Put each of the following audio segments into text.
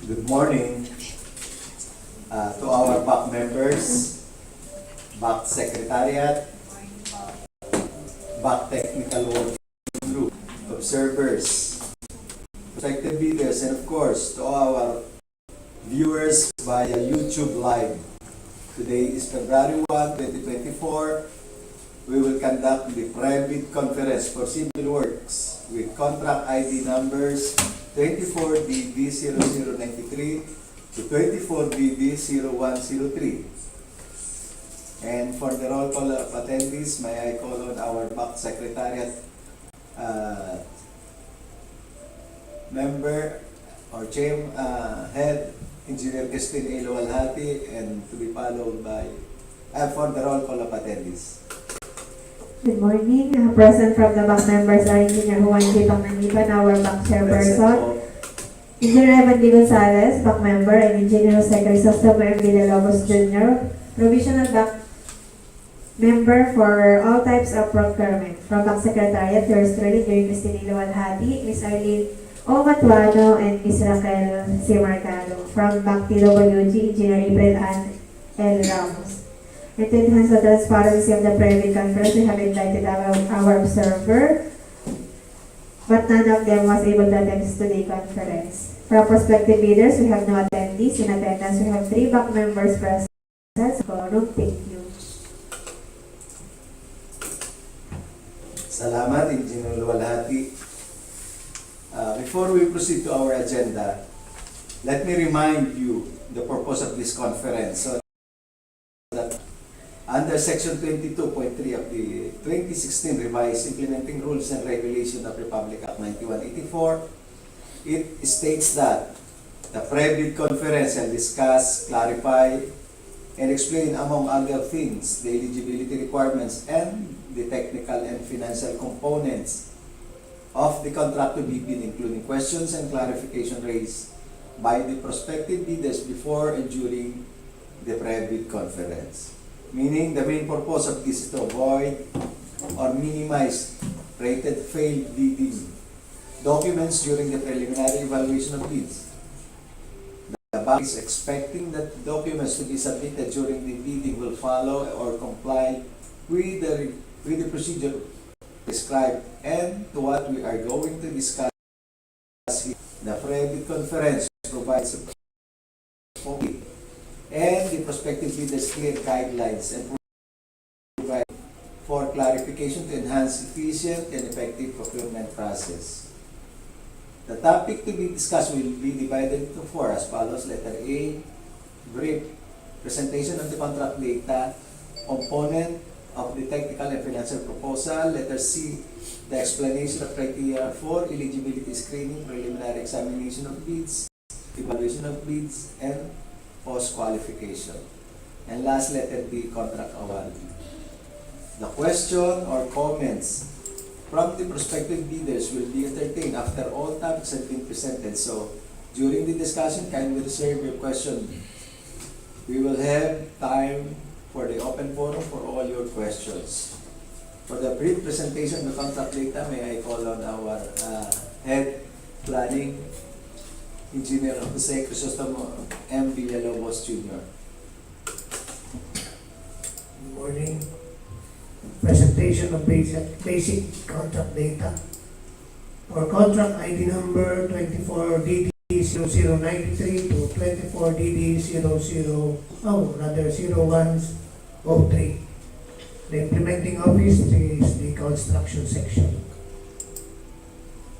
Good morning to our BAC members, BAC Secretariat, BAC Technical Working Group, observers, prospective leaders, and of course to our viewers via YouTube Live. Today is February 1, 2024. We will conduct the private conference for civil works with contract ID numbers 24DD0093 to 24DD0103. And for the roll call of attendees, may I call on our BAC Secretariat member or head, Engineer Christine A. Luwalhati, and to be followed by for the roll call of attendees. Good morning. Present from the BAC members are Engineer Juan J. Lipa, our BAC chairperson, Engineer Evan D. Gonzalez, BAC member, and Engineer Jose Crisostomo M. Villalobos Jr., provisional BAC member for all types of procurement. From BAC Secretariat, yours truly, Engineer Christine Luwalhati, Ms. Arlene O. Matuano, and Ms. Raquel C. Marcado. From BAC DPWH, Engineer April Ann L. Ramos. And to enhance the transparency of the private conference, we have invited our observer, but none of them was able to attend today's conference. From prospective leaders, we have no attendees. In attendance, we have 3 BAC members present. Quorum, thank you. Salamat, Engineer Luwalhati. Before we proceed to our agenda, let me remind you the purpose of this conference. So that under Section 22.3 of the 2016 Revised Implementing Rules and Regulations of Republic Act 9184, it states that the private conference shall discuss, clarify, and explain, among other things, the eligibility requirements and the technical and financial components of the contract to be bid, including questions and clarification raised by the prospective bidders before and during the private conference. Meaning, the main purpose of this is to avoid or minimize rated failed bidding documents during the preliminary evaluation of bids. The bank is expecting that documents to be submitted during the bidding will follow or comply with the procedure prescribed, and to what we are going to discuss here. The private conference provides and the prospective leaders clear guidelines and provide for clarification to enhance efficient and effective procurement process. The topic to be discussed will be divided into 4 as follows. Letter A, brief presentation of the contract data, component of the technical and financial proposal. Letter C, the explanation of criteria for eligibility screening, preliminary examination of bids, evaluation of bids, and post-qualification. And last, letter D, contract award. The question or comments from the prospective bidders will be entertained after all topics have been presented. So, during the discussion, kindly reserve your question. We will have time for the open forum for all your questions. For the brief presentation of the contract data, may I call on our head planning, Engineer Jose Crisostomo M. Villalobos Jr. Good morning. Presentation of basic contract data. For contract ID number 24DD0093 to 24DD0103. The implementing office is the construction section.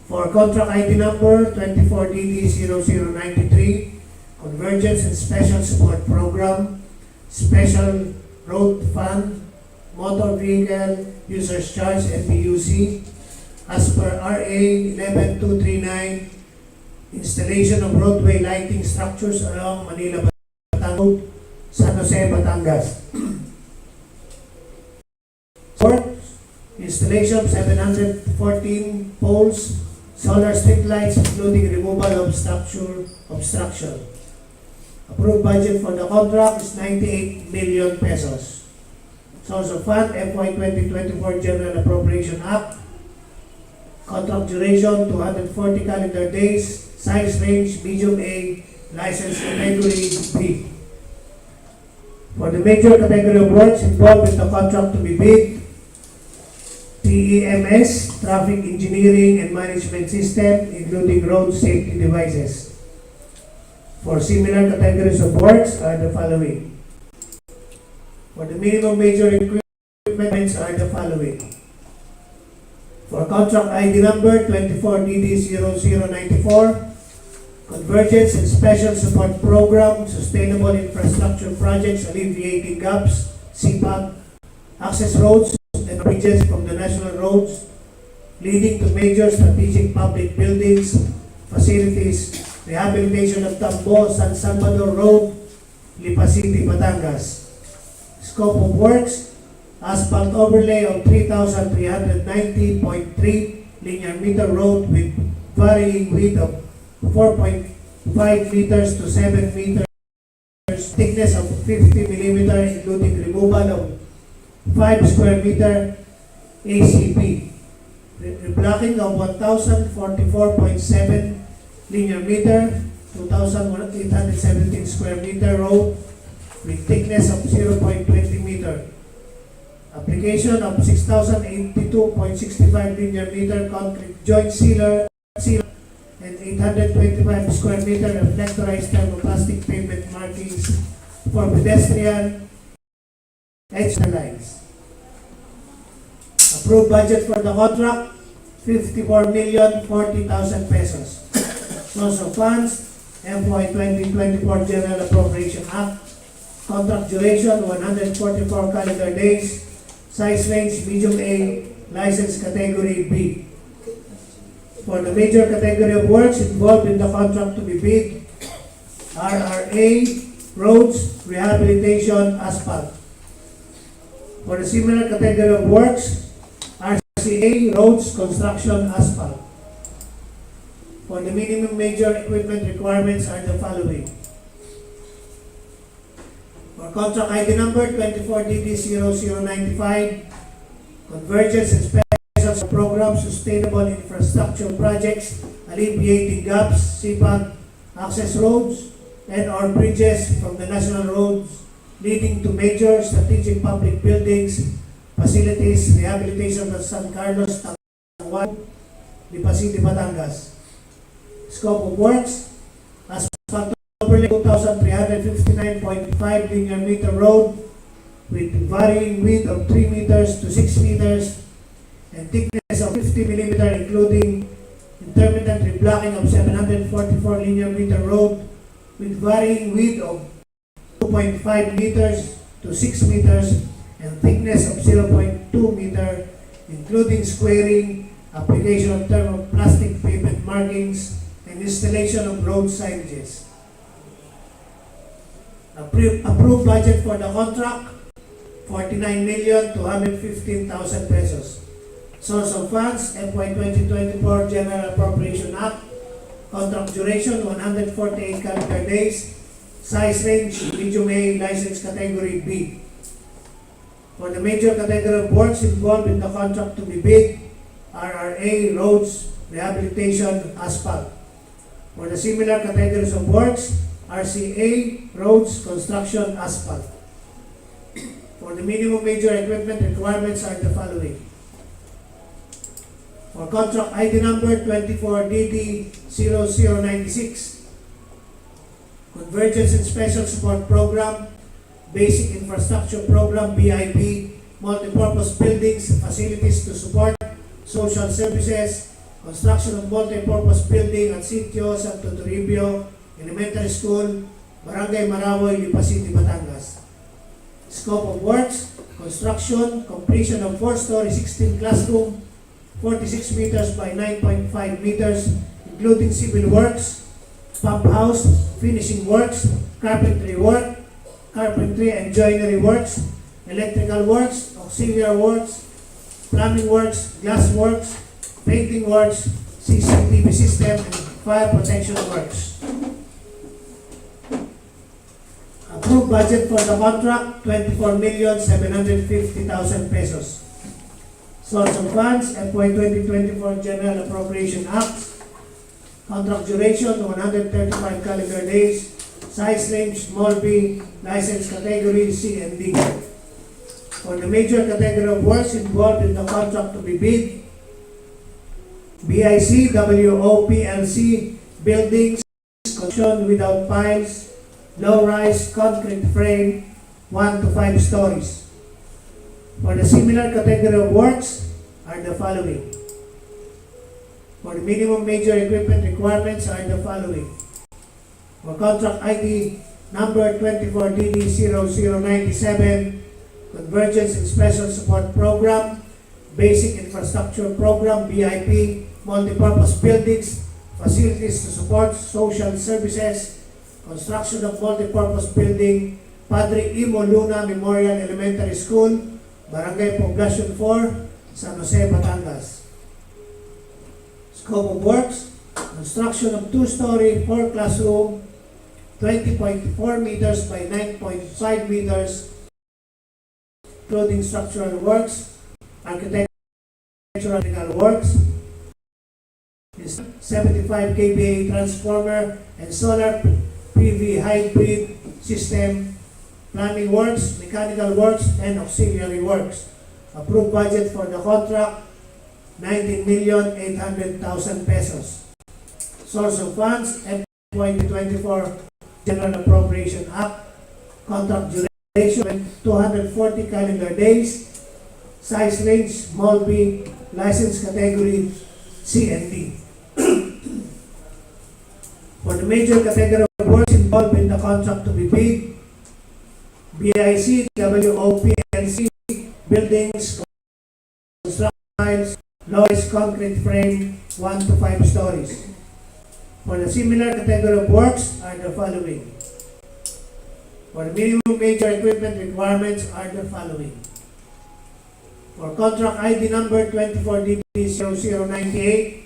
For contract ID number 24DD0093, Convergence and Special Support Program, Special Road Fund, Motor Vehicle Users Charge MVUC, as per RA 11239, installation of roadway lighting structures along Manila, Batangas, San Jose, Batangas. Installation of 714 poles, solar street lights, including removal of obstruction. Approved budget for the contract is 98 million pesos. Source of fund, FY 2024 General Appropriation Act. Contract duration, 240 calendar days. Size range, medium A license category B. For the major category of works involved with the contract to be bid, TEMS, Traffic Engineering and Management System, including road safety devices. For similar categories of works are the following. For the minimum major equipment are the following. For contract ID number 24DD0094, Convergence and Special Support Program, Sustainable Infrastructure Projects Alleviating Gaps, SIPAG, access roads and bridges from the national roads leading to major strategic public buildings, facilities, rehabilitation of Tambo-San Salvador Road, Lipa City, Batangas. Scope of works, asphalt overlay of 3,390.3 linear meter road with varying width of 4.5 meters to 7 meters, thickness of 50 millimeter, including removal of 5 square meter ACP, reblocking of 1,044.7 linear meter, 2,817 square meter road with thickness of 0.20 meter. Application of 6,082.65 linear meter concrete joint sealer and 825 square meter reflectorized thermoplastic pavement markings for pedestrian edge lines. Approved budget for the contract, 54,040,000 pesos. Source of funds, FY 2024 General Appropriation Act. Contract duration, 144 calendar days. Size range, medium A, license category B. For the major category of works involved in the contract to be bid, RRA, roads, rehabilitation, asphalt. For the similar category of works, RCA, roads, construction, asphalt. For the minimum major equipment requirements are the following. For contract ID number 24DD0095, Convergence and Special Program, Sustainable Infrastructure Projects, Alleviating Gaps, SIPAG, access roads and/or bridges from the national roads leading to major strategic public buildings, facilities, rehabilitation of San Carlos, Tangway, Lipa City, Batangas. Scope of works, asphalt overlay 2,359.5 linear meter road with varying width of 3 meters to 6 meters and thickness of 50 millimeter, including intermittent reblocking of 744 linear meter road with varying width of 2.5 meters to 6 meters and thickness of 0.2 meter, including squaring, application of thermoplastic pavement markings, and installation of road signages. Approved budget for the contract, 49,215,000 pesos. Source of funds, FY 2024 General Appropriation Act. Contract duration, 148 calendar days. Size range, medium A, license category B. For the major category of works involved in the contract to be bid, RRA, roads, rehabilitation, asphalt. For the similar categories of works, RCA, roads, construction, asphalt. For the minimum major equipment requirements are the following. For contract ID number 24DD0096, Convergence and Special Support Program, Basic Infrastructure Program, BIP, multipurpose buildings, facilities to support social services, construction of multipurpose building at Sitio Santo Toribio Elementary School, Barangay Marawoy, Lipa City, Batangas. Scope of works, construction, completion of 4-story 16 classroom, 46 meters by 9.5 meters, including civil works, pump house, finishing works, carpentry and joinery works, electrical works, auxiliary works, plumbing works, glass works, painting works, CCTV system, and fire protection works. Approved budget for the contract, 24,750,000 pesos. Source of funds, FY 2024 General Appropriation Act. Contract duration 135 calendar days. Size range small b. License category C and D. For the major category of works involved in the contract to be bid, BIC, WO, PLC, buildings, construction without piles, low-rise concrete frame, 1 to 5 stories. For the similar category of works are the following. For the minimum major equipment requirements are the following. For contract ID number 24DD0097, Convergence and Special Support Program, Basic Infrastructure Program, BIP, Multipurpose Buildings, Facilities to Support Social Services, Construction of Multipurpose Building, Padre Imo Luna Memorial Elementary School, Barangay Poblacion 4, San Jose, Batangas. Scope of works, construction of 2-story, 4 classroom, 20.4 meters by 9.5 meters, including structural works, architectural works, 75 kVA transformer and solar PV hybrid system, planning works, mechanical works, and auxiliary works. Approved budget for the contract, 19,800,000 pesos. Source of funds, FY 2024 General Appropriation Act. Contract duration, 240 calendar days. Size range, small b. License category, C and D. For the major category of works involved in the contract to be bid, BIC, WOPLC, buildings, construction, low-rise concrete frame, 1 to 5 stories. For the similar category of works are the following. For the minimum major equipment requirements are the following. For contract ID number 24DD0098,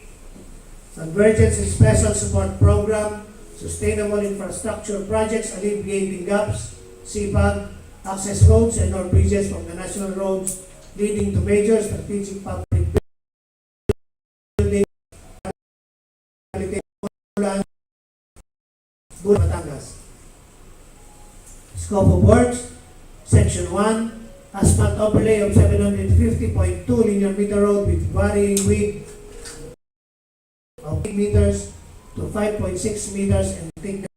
Convergence and Special Support Program, Sustainable Infrastructure Projects, Alleviating Gaps, SIPAG, access roads and or bridges from the national roads leading to major strategic public buildings, Batangas. Scope of works, Section 1, asphalt overlay of 750.2 linear meter road with varying width of 8 meters to 5.6 meters and thickness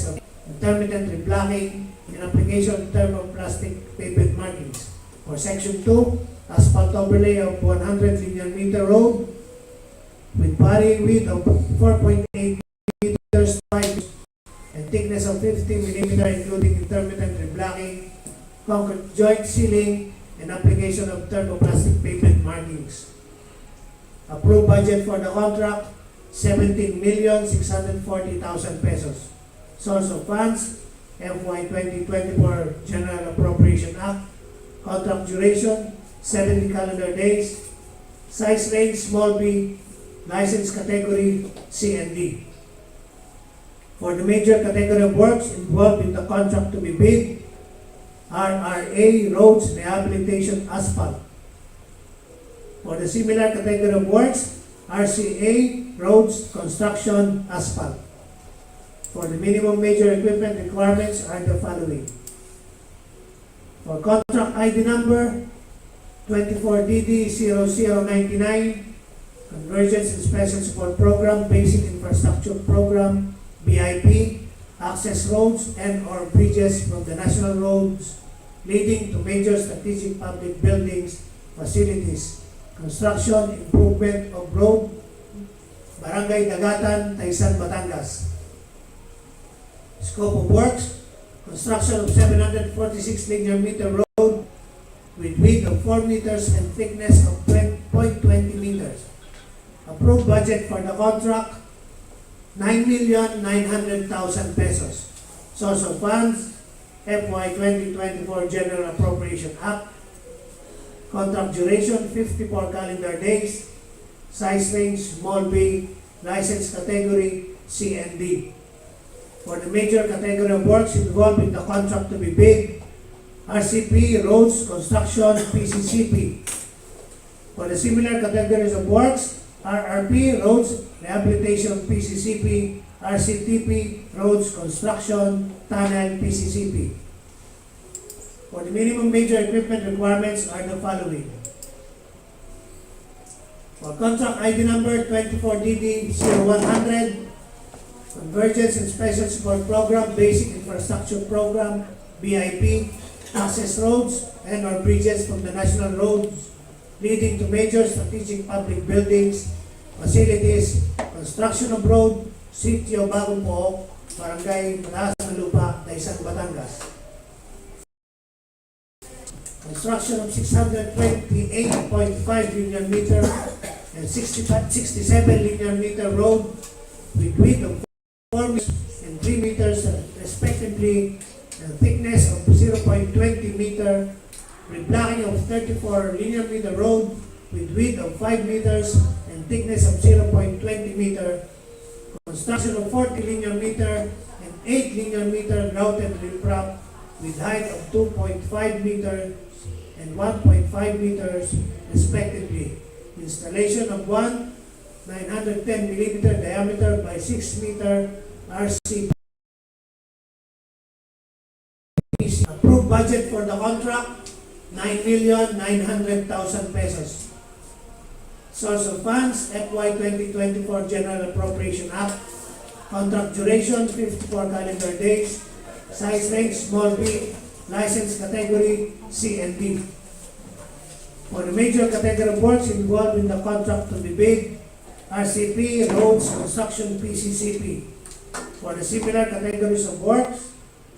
of intermittent reblocking in application of thermoplastic pavement markings. For Section 2, asphalt overlay of 100 linear meter road with varying width of 4.8 meters wide and thickness of 50 millimeter including intermittent reblocking, concrete joint sealing, and application of thermoplastic pavement markings. Approved budget for the contract, 17,640,000 pesos. Source of funds, FY 2024 General Appropriation Act. Contract duration, 70 calendar days. Size range, small b. License category, C and D. For the major category of works involved in the contract to be bid, RRA, roads, rehabilitation, asphalt. For the similar category of works, RCA, roads, construction, asphalt. For the minimum major equipment requirements are the following. For contract ID number 24DD0099, Convergence and Special Support Program, Basic Infrastructure Program, BIP, access roads and or bridges from the national roads leading to major strategic public buildings, facilities, construction, improvement of road, Barangay Dagatan, Taysan, Batangas. Scope of works, construction of 746 linear meter road with width of 4 meters and thickness of 0.20 meters. Approved budget for the contract, 9,900,000 pesos. Source of funds, FY 2024 General Appropriation Act. Contract duration, 54 calendar days. Size range, small b. License category, C and D. For the major category of works involved in the contract to be bid, RCP, roads, construction, PCCP. For the similar categories of works, RRP, Roads, Rehabilitation, PCCP, RCTP, Roads, Construction, Tunnel, PCCP. For the minimum major equipment requirements are the following. For contract ID number 24DD0100, Convergence and Special Support Program, Basic Infrastructure Program, BIP, access roads and or bridges from the national roads leading to major strategic public buildings, facilities, construction of road, Sitio Bagong Pook, Barangay Lipa, Tangway, Batangas. Construction of 628.5 linear meter and 67 linear meter road with width of 4 meters and 3 meters respectively, and thickness of 0.20 meter, reblocking of 34 linear meter road with width of 5 meters and thickness of 0.20 meter, construction of 40 linear meter and 8 linear meter grouted riprap with height of 2.5 meters and 1.5 meters respectively. Installation of one 910 millimeter diameter by 6 meter RC. Approved budget for the contract, 9,900,000 pesos. Source of funds, FY 2024 General Appropriation Act. Contract duration, 54 calendar days. Size range, small b. License category, C and D. For the major category of works involved in the contract to be bid, RCP, Roads, Construction, PCCP. For the similar categories of works,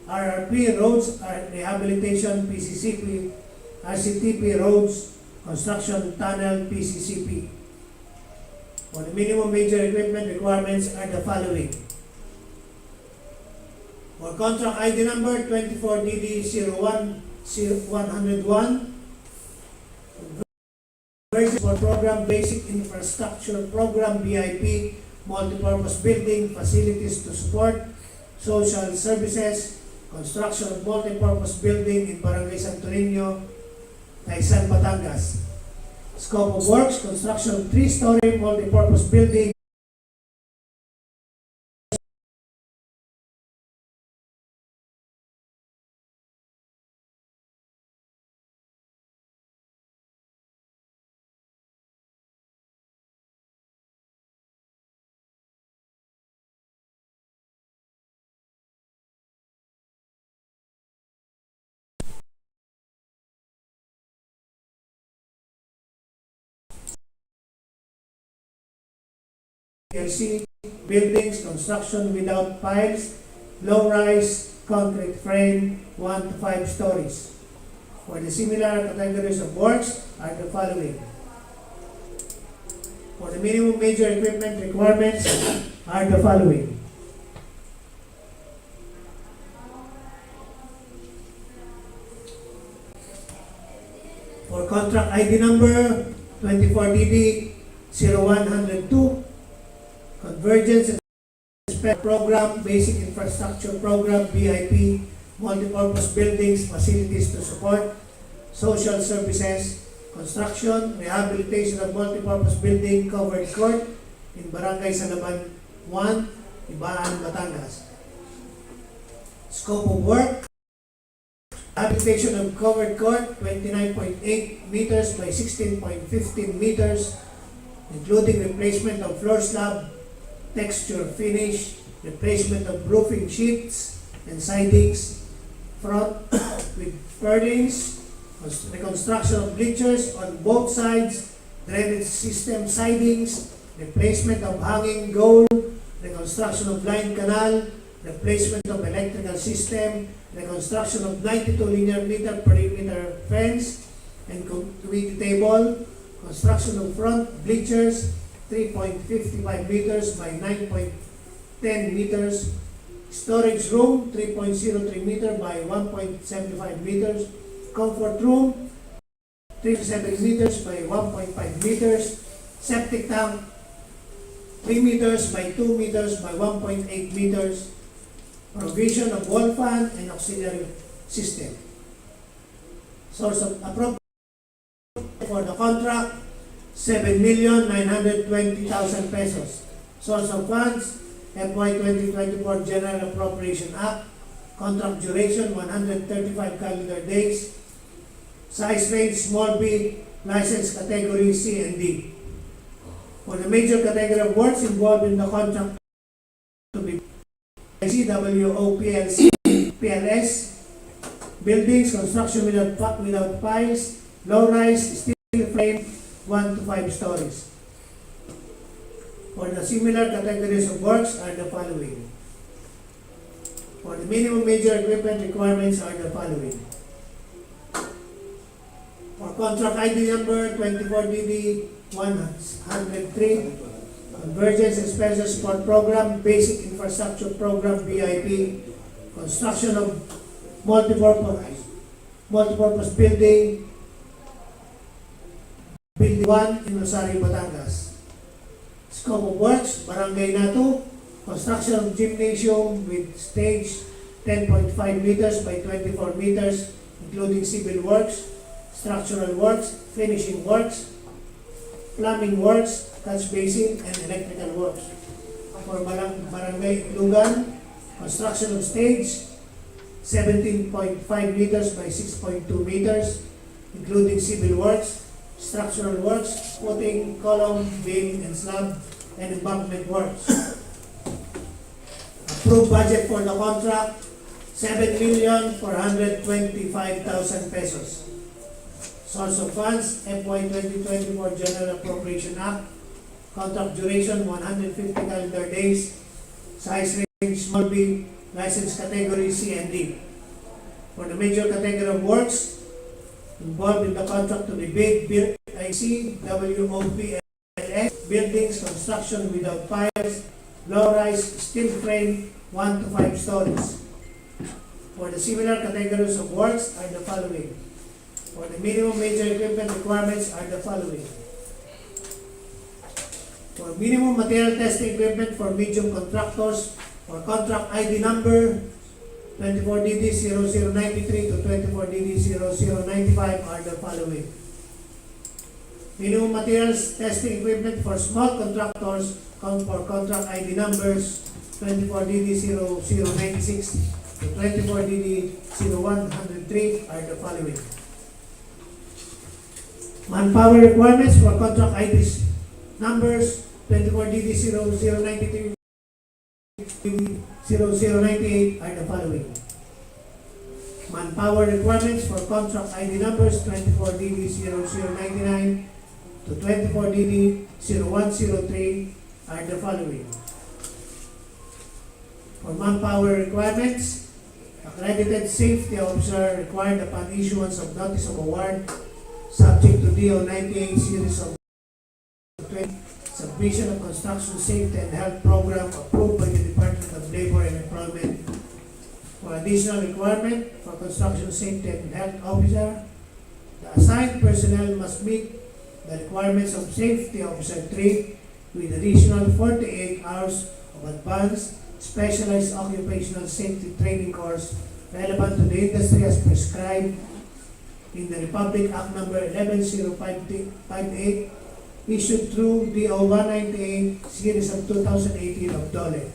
RRP, Roads, Rehabilitation, PCCP, RCTP, Roads, Construction, Tunnel, PCCP. For the minimum major equipment requirements are the following. For contract ID number 24DD0101, Convergence for Program Basic Infrastructure Program BIP, Multipurpose Building, Facilities to Support, Social Services, Construction of Multipurpose Building in Barangay Santo Niño, Tangway, Batangas. Scope of works, construction of 3-story multipurpose building LC, buildings, construction without piles, low-rise, concrete frame, 1 to 5 stories. For the similar categories of works are the following. For the minimum major equipment requirements are the following. For contract ID number 24DD0102, Convergence and Special Program, Basic Infrastructure Program, BIP, Multipurpose Buildings, Facilities to Support, Social Services, Construction, Rehabilitation of Multipurpose Building, Covered Court in Barangay Salaman 1, Ibaan, Batangas. Scope of work, Rehabilitation of Covered Court, 29.8 meters by 16.15 meters, including replacement of floor slab, texture finish, replacement of roofing sheets and sidings, front with purlins, reconstruction of bleachers on both sides, drainage system sidings, replacement of hanging goal, reconstruction of line canal, replacement of electrical system, reconstruction of 92 linear meter perimeter fence and committee table, construction of front bleachers, 3.55 meters by 9.10 meters, storage room, 3.03 meter by 1.75 meters, comfort room, 3.7 meters by 1.5 meters, septic tank, 3 meters by 2 meters by 1.8 meters, provision of wall fan and auxiliary system. Source of appropriate for the contract, 7,920,000 pesos. Source of funds, FY 2024 General Appropriation Act. Contract duration, 135 calendar days. Size range, small b, license category C and D. For the major category of works involved in the contract to be DPWH PLS, buildings, construction without piles, low-rise, steel frame, 1 to 5 stories. For the similar categories of works are the following. For the minimum major equipment requirements are the following. For contract ID number 24DD 103, Convergence and Special Support Program, Basic Infrastructure Program BIP, construction of multipurpose building, Building 1 in Rosario, Batangas. Scope of works, Barangay Nato, construction of gymnasium with stage 10.5 meters by 24 meters, including civil works, structural works, finishing works, plumbing works, catch basin, and electrical works. For Barangay Lugan, construction of stage 17.5 meters by 6.2 meters, including civil works, structural works, footing, column, beam, and slab, and embankment works. Approved budget for the contract, 7,425,000 pesos. Source of funds, FY 2024 General Appropriation Act. Contract duration, 150 calendar days. Size range, small b, license category C and D. For the major category of works involved in the contract to be bid, ICWOPLS, buildings, construction without piles, low-rise, steel frame, 1 to 5 stories. For the similar categories of works are the following. For the minimum major equipment requirements are the following. For minimum material testing equipment for medium contractors, for contract ID number 24DD0093 to 24DD0095 are the following. Minimum materials testing equipment for small contractors for contract ID numbers 24DD0096 to 24DD0103 are the following. Manpower requirements for contract IDs numbers 24DD0093 0098 are the following. Manpower requirements for contract ID numbers 24DD0099 to 24DD0103 are the following. For manpower requirements, accredited safety officer required upon issuance of notice of award subject to DEO 98 series of 20, submission of construction safety and health program approved by the Department of Labor and Employment. For additional requirement for construction safety and health officer, the assigned personnel must meet the requirements of safety officer 3 with additional 48 hours of advanced specialized occupational safety training course relevant to the industry as prescribed in the Republic Act number 11058 issued through DO 198 series of 2018 of DOLE.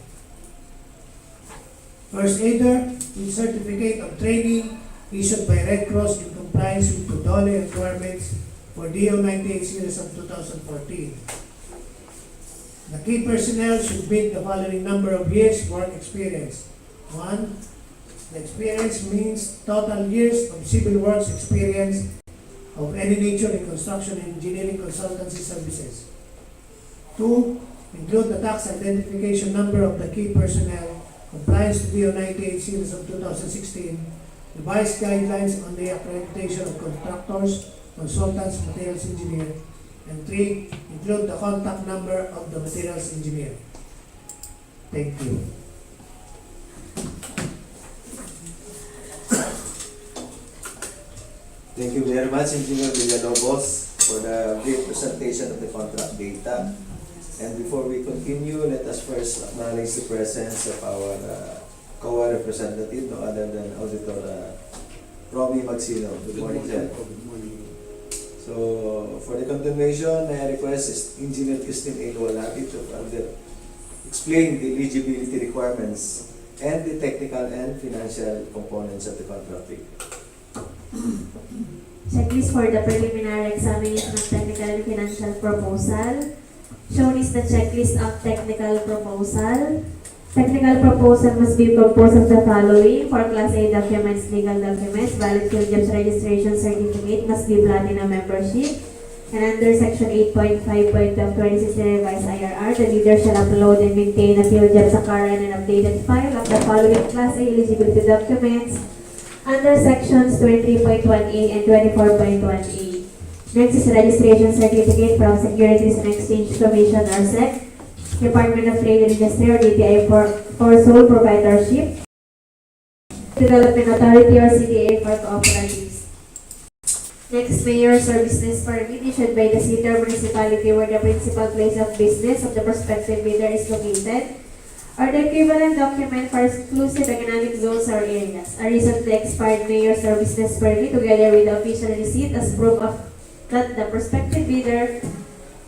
First aider with certificate of training issued by Red Cross in compliance with the DOLE requirements for DO 98 series of 2014. The key personnel should meet the following number of years work experience. 1. The experience means total years of civil works experience of any nature in construction and engineering consultancy services. 2. Include the tax identification number of the key personnel, compliance to DO 98 series of 2016, revised guidelines on the accreditation of contractors, consultants, materials engineer, and 3. Include the contact number of the materials engineer. Thank you. Thank you very much, Engineer Villalobos, for the brief presentation of the contract data. And before we continue, let us first acknowledge the presence of our COA representative, no other than Auditor Romy Magsino. Good morning, sir. Good morning. So, for the continuation, I request Engineer Christine A. Luwalhati to further explain the eligibility requirements and the technical and financial components of the contract. Checklist for the preliminary examination of technical and financial proposal. Shown is the checklist of technical proposal. Technical proposal must be composed of the following: for Class A documents, legal documents, valid field jobs registration certificate, must be platinum membership. And under Section 8.5.2 of 2016 revised IRR, the leader shall upload and maintain a field jobs a current and updated file of the following Class A eligibility documents under Sections 23.1A and 24.1A. Next is registration certificate from Securities and Exchange Commission or SEC, Department of Trade and Industry or DTI for sole proprietorship, Development Authority or CDA for cooperatives. Next, mayor's or business permit issued by the city or municipality where the principal place of business of the prospective bidder is located, or the equivalent document for exclusive economic zones or areas. A recently expired mayor's or business permit together with the official receipt as proof of that the prospective bidder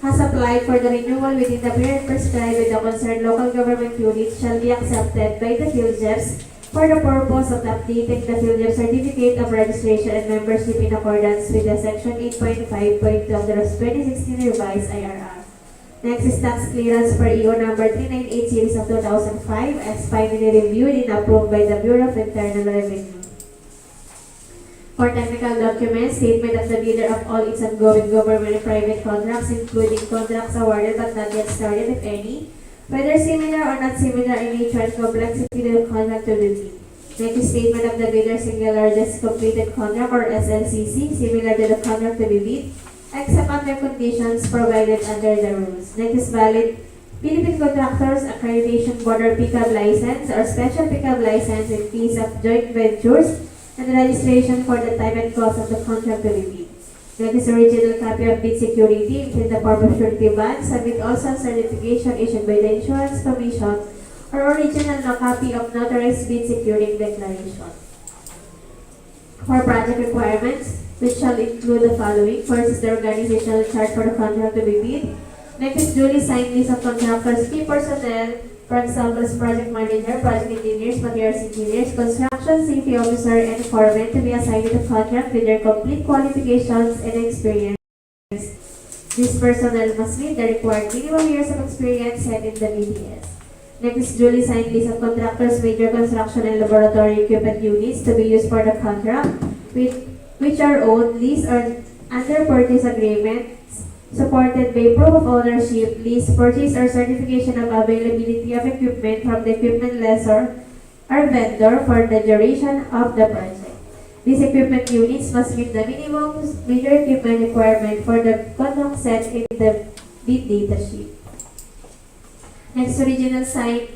has applied for the renewal within the period prescribed with the concerned local government unit shall be accepted by the PhilJeps for the purpose of updating the PhilJeps certificate of registration and membership in accordance with the Section 8.5.2 of the 2016 revised IRR. Next is tax clearance for EO number 398 series of 2005 as finally reviewed and approved by the Bureau of Internal Revenue. For technical documents, statement of the bidder of all its ongoing government and private contracts, including contracts awarded but not yet started, if any, whether similar or not similar in nature and complexity to the contract to be bid. Next is statement of the bidder's single largest completed contract or SLCC, similar to the contract to be bid, except under conditions provided under the rules. Next is valid Philippine Contractors Accreditation Board or PCAB license or special PCAB license in case of joint ventures and registration for the time and cost of the contract to be bid. Next is original copy of bid security in the form of surety bond. Submit also certification issued by the Insurance Commission or original copy of notarized bid security declaration. For project requirements, which shall include the following. First is the organizational chart for the contract to be bid. Next is duly signed list of contractors, key personnel, for example, as project manager, project engineers, materials engineers, construction safety officer, and foreman to be assigned to the contract with their complete qualifications and experience. This personnel must meet the required minimum years of experience set in the BTS. Next is duly signed list of contractors, major construction and laboratory equipment units to be used for the contract, which are owned, leased, or under purchase agreements supported by proof of ownership, lease, purchase, or certification of availability of equipment from the equipment lessor or vendor for the duration of the project. These equipment units must meet the minimum major equipment requirement for the contract set in the bid data sheet. Next, original signed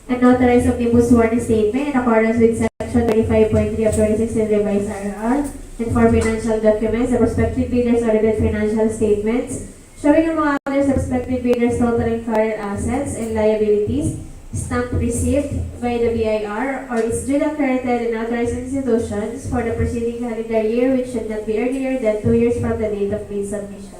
and notarized omnibus warning statement in accordance with Section 25.3 of 2016 revised IRR. And for financial documents, the prospective bidders audited financial statements showing among others the prospective bidders' total and current assets and liabilities, stamp received by the BIR or its duly accredited and authorized institutions for the preceding calendar year, which should not be earlier than 2 years from the date of bid submission.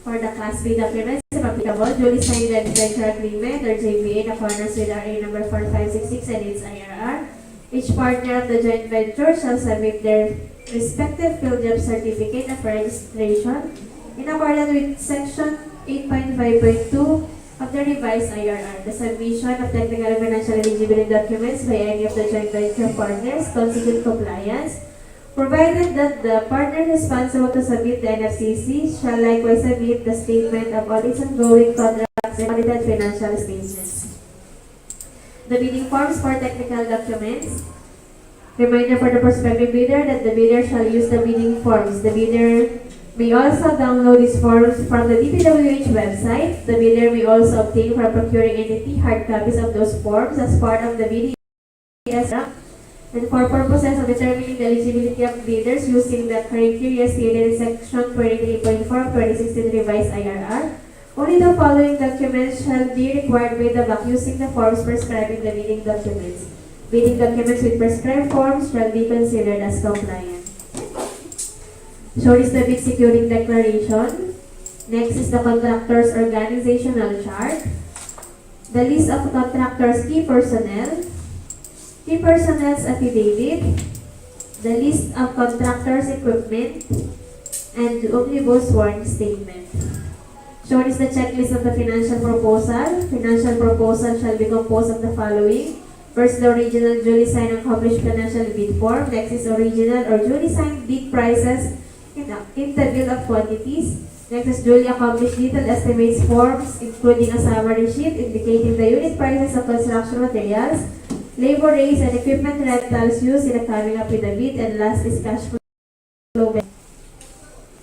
For the Class B documents, if applicable, duly signed joint venture agreement or JVA in accordance with RA number 4566 and its IRR. Each partner of the joint venture shall submit their respective field job certificate of registration in accordance with Section 8.5.2 of the revised IRR. The submission of technical and financial eligibility documents by any of the joint venture partners constitute compliance, provided that the partner responsible to submit the NFCC shall likewise submit the statement of all its ongoing contracts and audited financial statements. The bidding forms for technical documents. Reminder for the prospective bidder that the bidder shall use the bidding forms. The bidder may also download these forms from the DPWH website. The bidder may also obtain from procuring entity hard copies of those forms as part of the BDS. And for purposes of determining the eligibility of bidders using the criteria stated in Section 23.4 of 2016 revised IRR, only the following documents shall be required by the BAC using the forms prescribed in the bidding documents. Bidding documents with prescribed forms shall be considered as compliant. Shown is the bid securing declaration. Next is the contractor's organizational chart. The list of contractors' key personnel's affidavit, the list of contractors' equipment, and the omnibus sworn statement. Shown is the checklist of the financial proposal. Financial proposal shall be composed of the following. First, the original duly signed and published financial bid form. Next is original or duly signed bid prices in the bill of quantities. Next is duly accomplished detailed estimates forms, including a summary sheet indicating the unit prices of construction materials, labor rates, and equipment rentals used in coming up with the bid. And last is cash flow.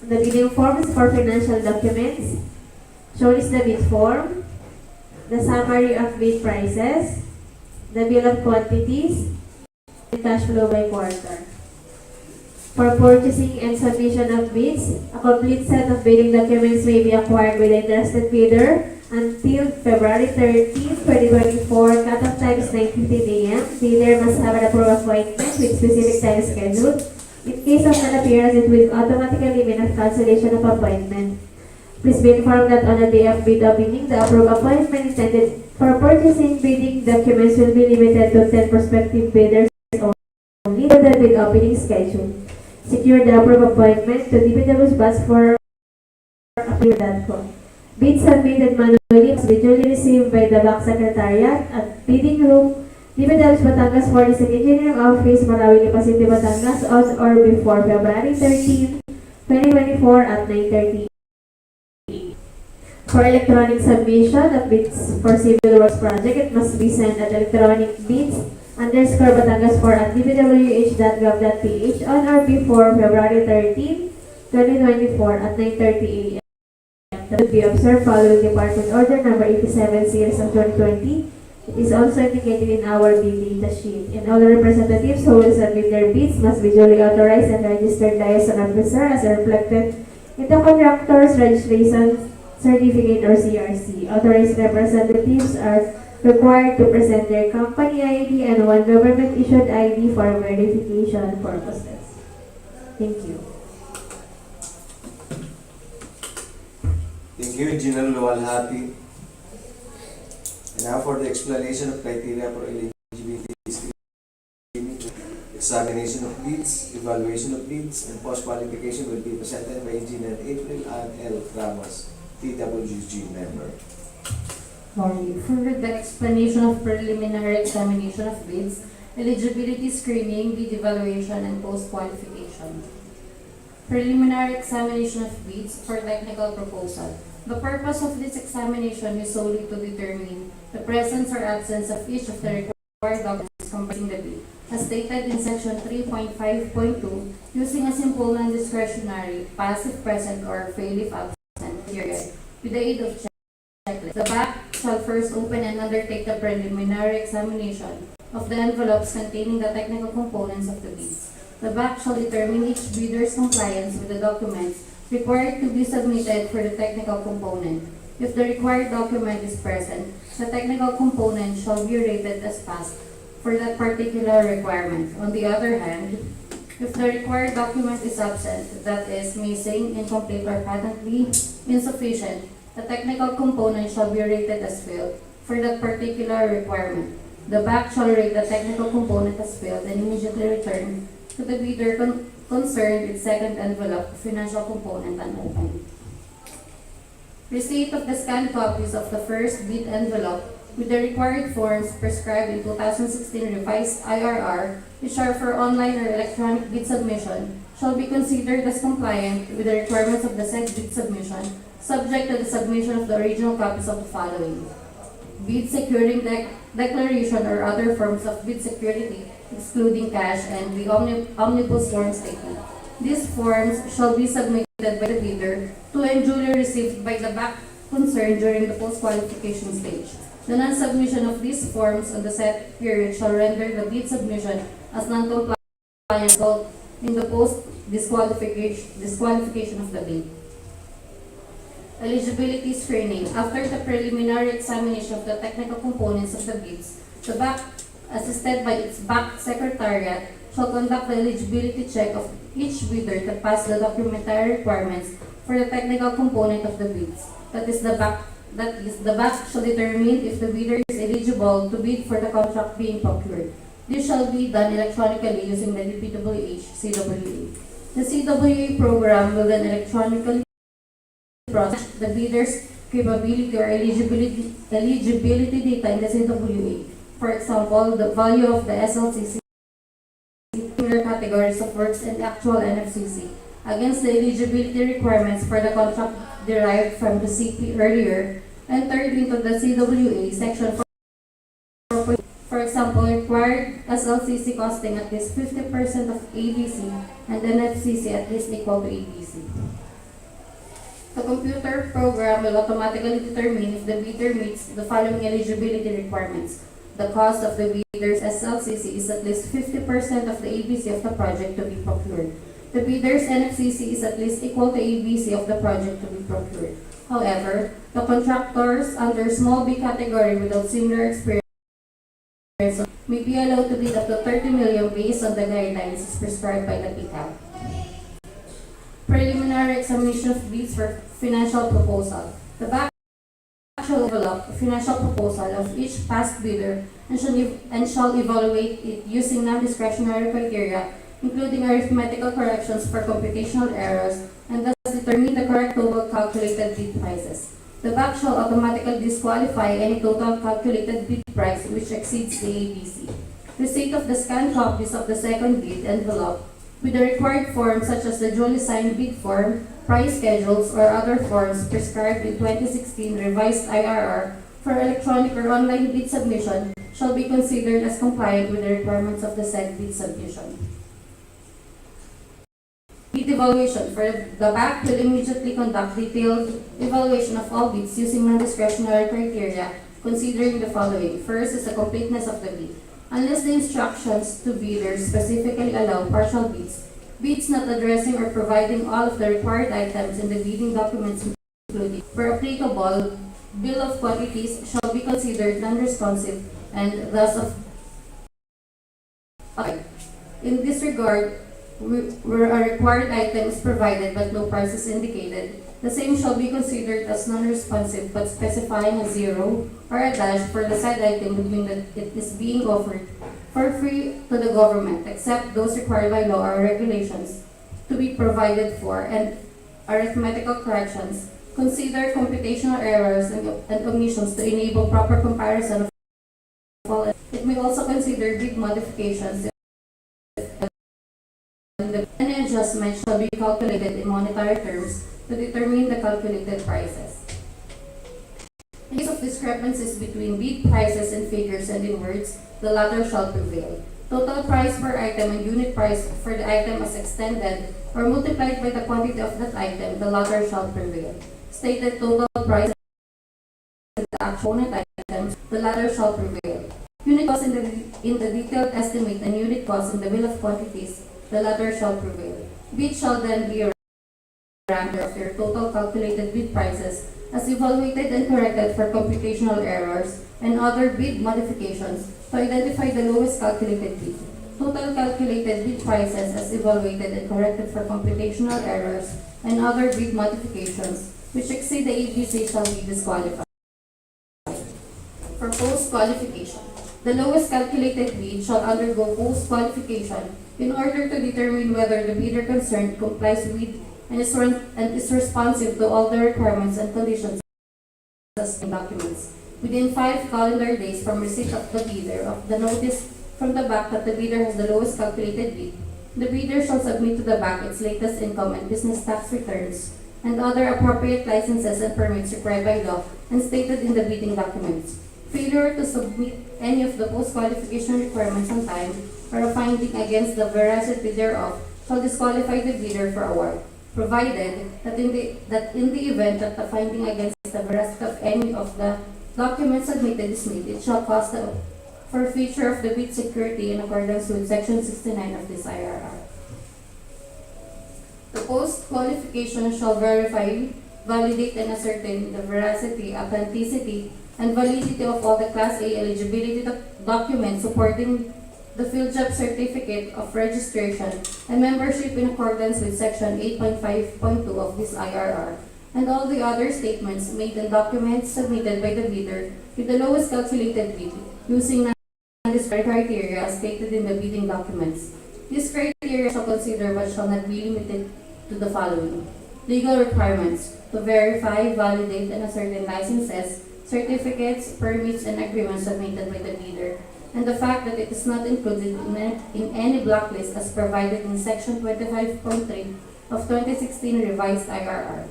The bidding forms for financial documents. Shown is the bid form, the summary of bid prices, the bill of quantities, and cash flow by quarter. For purchasing and submission of bids, a complete set of bidding documents may be acquired by the interested bidder until February 13, 2024, cut-off time is 9:15 a.m. Bidder must have an approved appointment with specific time scheduled. In case of non-appearance, it will automatically mean a cancellation of appointment. Please be informed that on the day of bid opening, the approved appointment intended for purchasing bidding documents will be limited to 10 prospective bidders only for the bid opening schedule. Secure the approved appointment to DPWH Batangas for appeal.com. Bids submitted manually must be duly received by the Bank Secretariat at Bidding Room, DPWH Batangas for the Engineering Office, Marawi, Lipa City, Batangas on or before February 13, 2024 at 9:30. For electronic submission of bids for civil works project, it must be sent at electronic bids_batangas4@dpwh.gov.ph on or before February 13, 2024 at 9:30 a.m. That will be observed following Department Order number 87 series of 2020. It is also indicated in our bid data sheet. And all representatives who will submit their bids must be duly authorized and registered liaison officer as reflected in the contractor's registration certificate or CRC. Authorized representatives are required to present their company ID and one government-issued ID for verification purposes. Thank you. Thank you, Engineer Luwalhati. And now for the explanation of criteria for eligibility screening, examination of bids, evaluation of bids, and post-qualification will be presented by Engineer April Ann L. Ramos, DWG member. Morning. For the explanation of preliminary examination of bids, eligibility screening, bid evaluation, and post-qualification. Preliminary examination of bids for technical proposal. The purpose of this examination is solely to determine the presence or absence of each of the required documents comprising the bid, as stated in section 3.5.2, using a simple non-discretionary, passive present, or fail if absent period, with the aid of checklist. The back shall first open and undertake the preliminary examination of the envelopes containing the technical components of the bids. The back shall determine each bidder's compliance with the documents required to be submitted for the technical component. If the required document is present, the technical component shall be rated as passed for that particular requirement. On the other hand, if the required document is absent, that is, missing, incomplete, or patently insufficient, the technical component shall be rated as failed for that particular requirement. The back shall rate the technical component as failed and immediately return to the bidder concerned its second envelope, financial component, unopened. Receipt of the scanned copies of the first bid envelope with the required forms prescribed in 2016 revised IRR, which are for online or electronic bid submission, shall be considered as compliant with the requirements of the said bid submission, subject to the submission of the original copies of the following: bid securing declaration or other forms of bid security, excluding cash, and the omnibus form statement. These forms shall be submitted by the bidder to and duly received by the back concerned during the post-qualification stage. The non-submission of these forms on the set period shall render the bid submission as non-compliant in the post-disqualification of the bid. Eligibility screening. After the preliminary examination of the technical components of the bids, the back, assisted by its back secretariat, shall conduct the eligibility check of each bidder to pass the documentary requirements for the technical component of the bids. That is, the BAC shall determine if the bidder is eligible to bid for the contract being procured. This shall be done electronically using the DPWH CWA. The CWA program will then electronically process the bidder's capability or eligibility data in the CWA. For example, the value of the SLCC, similar categories of works, and actual NFCC against the eligibility requirements for the contract derived from the CP earlier entered into the CWA section. For example, required SLCC costing at least 50% of ABC and NFCC at least equal to ABC. The computer program will automatically determine if the bidder meets the following eligibility requirements. The cost of the bidder's SLCC is at least 50% of the ABC of the project to be procured. The bidder's NFCC is at least equal to ABC of the project to be procured. However, the contractors under small B category without similar experience may be allowed to bid up to 30 million based on the guidelines prescribed by the PCAP. Preliminary examination of bids for financial proposal. The BAC shall develop a financial proposal of each past bidder and shall evaluate it using non-discretionary criteria, including arithmetical corrections for computational errors, and thus determine the correct total calculated bid prices. The BAC shall automatically disqualify any total calculated bid price which exceeds the ABC. Receipt of the scanned copies of the second bid envelope with the required forms such as the duly signed bid form, price schedules, or other forms prescribed in 2016 revised IRR for electronic or online bid submission shall be considered as compliant with the requirements of the said bid submission. Bid evaluation. For the BAC will immediately conduct detailed evaluation of all bids using non-discretionary criteria, considering the following. First is the completeness of the bid. Unless the instructions to bidders specifically allow partial bids, bids not addressing or providing all of the required items in the bidding documents including, where applicable, bill of quantities shall be considered non-responsive and thus of. In this regard, where a required item is provided but no price is indicated, the same shall be considered as non-responsive but specifying a zero or a dash for the said item between that it is being offered for free to the government, except those required by law or regulations to be provided for, and arithmetical corrections. Consider computational errors and omissions to enable proper comparison of all. It may also consider bid modifications. Any adjustment shall be calculated in monetary terms to determine the calculated prices. In case of discrepancies between bid prices and figures and in words, the latter shall prevail. Total price per item and unit price for the item as extended or multiplied by the quantity of that item, the latter shall prevail. Stated total price and the actual unit items, the latter shall prevail. Unit cost in the detailed estimate and unit cost in the bill of quantities, the latter shall prevail. Bid shall then be ranked of their total calculated bid prices as evaluated and corrected for computational errors and other bid modifications to identify the lowest calculated bid. Total calculated bid prices as evaluated and corrected for computational errors and other bid modifications which exceed the ABC shall be disqualified. For post-qualification, the lowest calculated bid shall undergo post-qualification in order to determine whether the bidder concerned complies with and is responsive to all the requirements and conditions in documents. Within 5 calendar days from receipt of the bidder of the notice from the BAC that the bidder has the lowest calculated bid, the bidder shall submit to the BAC its latest income and business tax returns and other appropriate licenses and permits required by law and stated in the bidding documents. Failure to submit any of the post-qualification requirements on time or a finding against the veracity thereof shall disqualify the bidder for award, provided that in the event that the finding against the veracity of any of the documents submitted is made, it shall cause the forfeiture of the bid security in accordance with Section 69 of this IRR. The post-qualification shall verify, validate, and ascertain the veracity, authenticity, and validity of all the Class A eligibility documents supporting the field job certificate of registration and membership in accordance with Section 8.5.2 of this IRR, and all the other statements made and documents submitted by the bidder with the lowest calculated bid using non-discriminatory criteria as stated in the bidding documents. These criteria shall consider but shall not be limited to the following: legal requirements to verify, validate, and ascertain licenses, certificates, permits, and agreements submitted by the bidder, and the fact that it is not included in any blacklist as provided in Section 25.3 of 2016 revised IRR.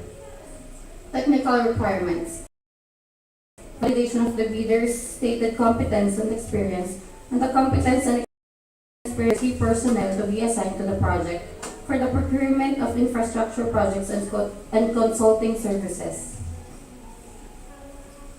Technical requirements: validation of the bidder's stated competence and experience, and the competence and experience key personnel to be assigned to the project for the procurement of infrastructure projects and consulting services.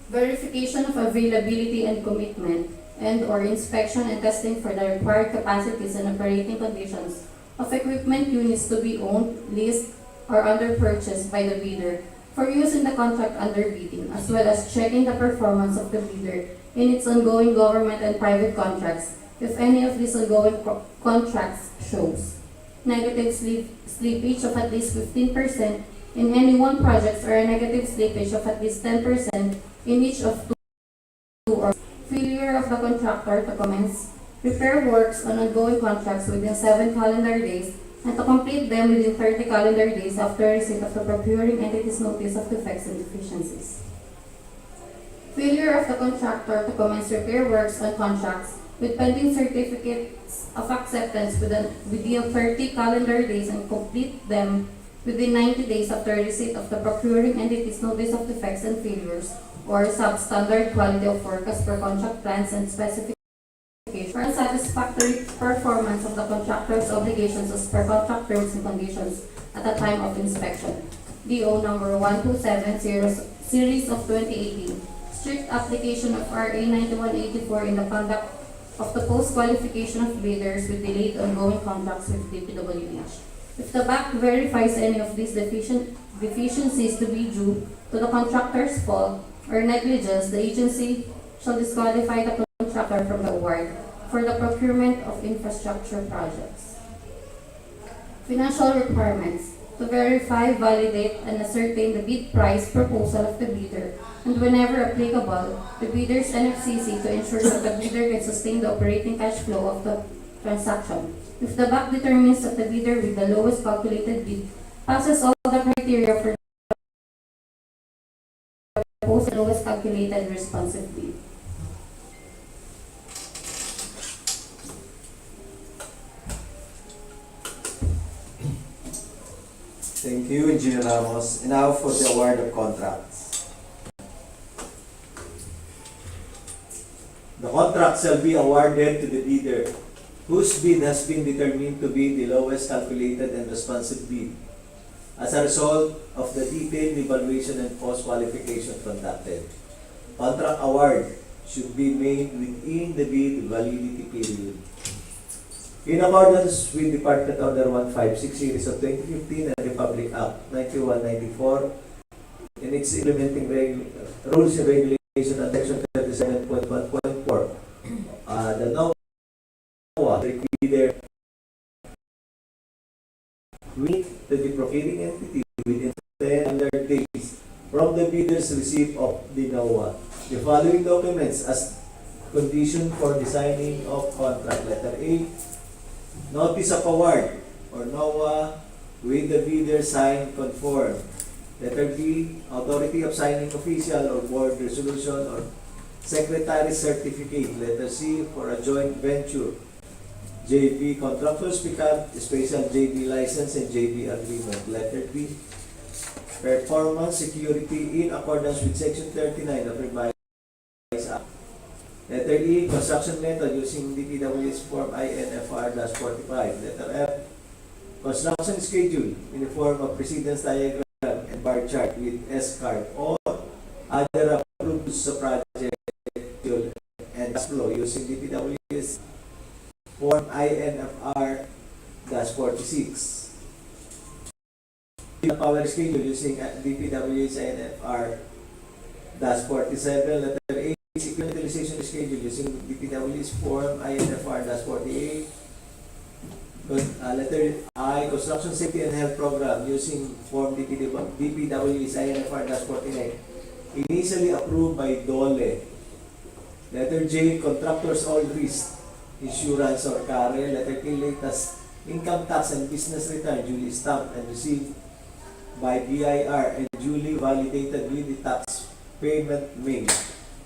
Verification of availability and commitment, and/or inspection and testing for the required capacities and operating conditions of equipment units to be owned, leased, or under purchase by the bidder for use in the contract under bidding, as well as checking the performance of the bidder in its ongoing government and private contracts if any of these ongoing contracts shows negative slippage of at least 15% in any one project, or a negative slippage of at least 10% in each of two, or failure of the contractor to commence repair works on ongoing contracts within 7 calendar days and to complete them within 30 calendar days after receipt of the procuring entity's notice of defects and deficiencies. Failure of the contractor to commence repair works on contracts with pending certificates of acceptance within 30 calendar days and complete them within 90 days after receipt of the procuring entity's notice of defects and failures, or substandard quality of work as per contract plans and specifications, or unsatisfactory performance of the contractor's obligations as per contract terms and conditions at the time of inspection. DEO number 1270 series of 2018. Strict application of RA 9184 in the conduct of the post-qualification of bidders with delayed ongoing contracts with DPWH. If the BAC verifies any of these deficiencies to be due to the contractor's fault or negligence, the agency shall disqualify the contractor from the award for the procurement of infrastructure projects. Financial requirements: to verify, validate, and ascertain the bid price proposal of the bidder, and whenever applicable, the bidder's NFCC to ensure that the bidder can sustain the operating cash flow of the transaction. If the BAC determines that the bidder with the lowest calculated bid passes all the criteria for the lowest calculated responsive bid. Thank you, Engineer Ramos. And now for the award of contracts. The contract shall be awarded to the bidder whose bid has been determined to be the lowest calculated and responsive bid as a result of the detailed evaluation and post-qualification conducted. Contract award should be made within the bid validity period. In accordance with Department Order 156 Series of 2015 and Republic Act 9194 in its implementing rules and regulations and Section 37.1.4, the NOAA bidder meet to the procuring entity within 10 days from the bidder's receipt of the NOAA the following documents as condition for the signing of contract. Letter A, notice of award or NOAA with the bidder signed conform. Letter B, authority of signing official or board resolution or secretary certificate. Letter C, for a joint venture. JV contractors become special JV license and JV agreement. Letter D, performance security in accordance with Section 39 of Revised Act. Letter E, construction method using DPWH Form INFR-45. Letter F, construction schedule in the form of precedence diagram and bar chart with S-card or other approved sa project and flow using DPWH Form INFR-46. Power schedule using DPWH INFR-47. Letter A, equipment utilization schedule schedule using DPWH form INFR-48. Letter I, Construction Safety and Health Program using form DPWH INFR-49. Initially approved by DOLE. Letter J, Contractors All Risk Insurance or CARE. Letter K, latest income tax and business return duly stamped and received by BIR and duly validated with the tax payment made.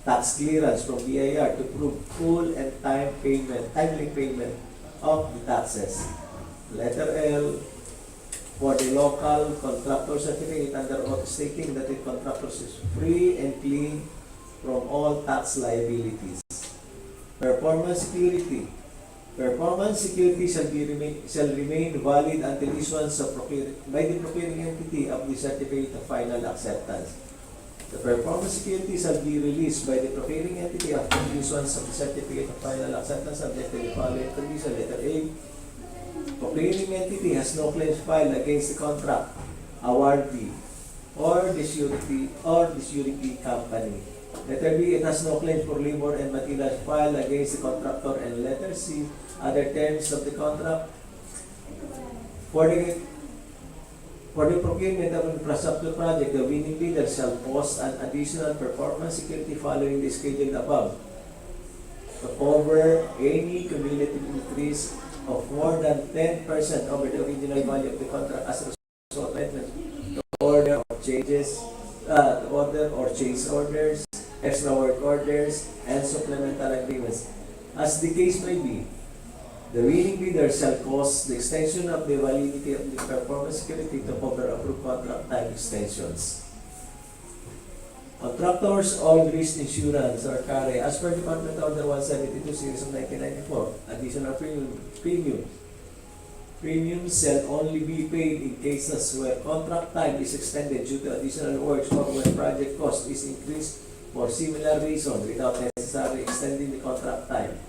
Tax clearance from BIR to prove full and timely payment of the taxes. Letter L, for the local contractor certificate under oath stating that the contractor is free and clean from all tax liabilities. Performance security. Performance security shall remain valid until issuance of by the procuring entity of the certificate of final acceptance. The performance security shall be released by the procuring entity after the issuance of the certificate of final acceptance subject to the following condition. Letter A, procuring entity has no claims filed against the contract, awardee, or the surety company. Letter B, it has no claims for labor and materials filed against the contractor. And letter C, other terms of the contract. For the procurement of infrastructure project, the winning bidder shall post an additional performance security following the scheduled above to cover any cumulative increase of more than 10% over the original value of the contract as a result of amendment to order or changes, change orders, extra work orders, and supplemental agreements. As the case may be, the winning bidder shall cause the extension of the validity of the performance security to cover approved contract time extensions. Contractors All Risk Insurance or CARE, as per Department Order 172 Series of 1994, additional premiums shall only be paid in cases where contract time is extended due to additional works or when project cost is increased for similar reason without necessarily extending the contract time.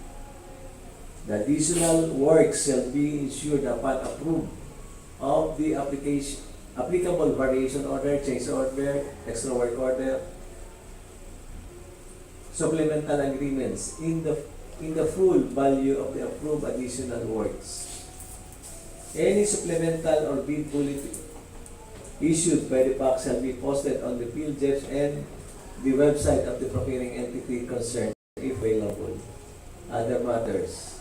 The additional work shall be insured upon approval of the applicable variation order, change order, extra work order, supplemental agreements in the full value of the approved additional works. Any supplemental or bid bulletin issued by the PAC shall be posted on the field jobs and the website of the procuring entity concerned if available. Other matters.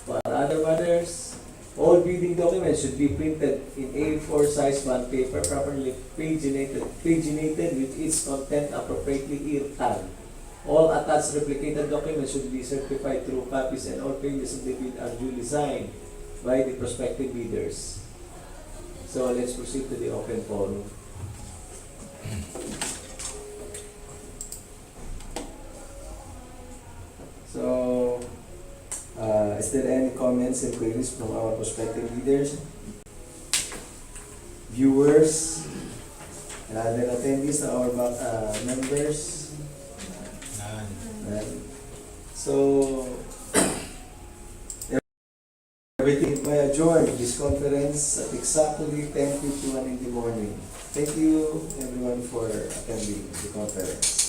For other matters, all bidding documents should be printed in A4 size bond paper, properly paginated with its content appropriately ear-tagged. All attached replicated documents should be certified through copies, and all pages of the bid are duly signed by the prospective bidders. So let's proceed to the open forum. So, is there any comments and queries from our prospective leaders, viewers, and other attendees, our members? None. So, everything by adjourn this conference at exactly 10:51 in the morning. Thank you everyone for attending the conference.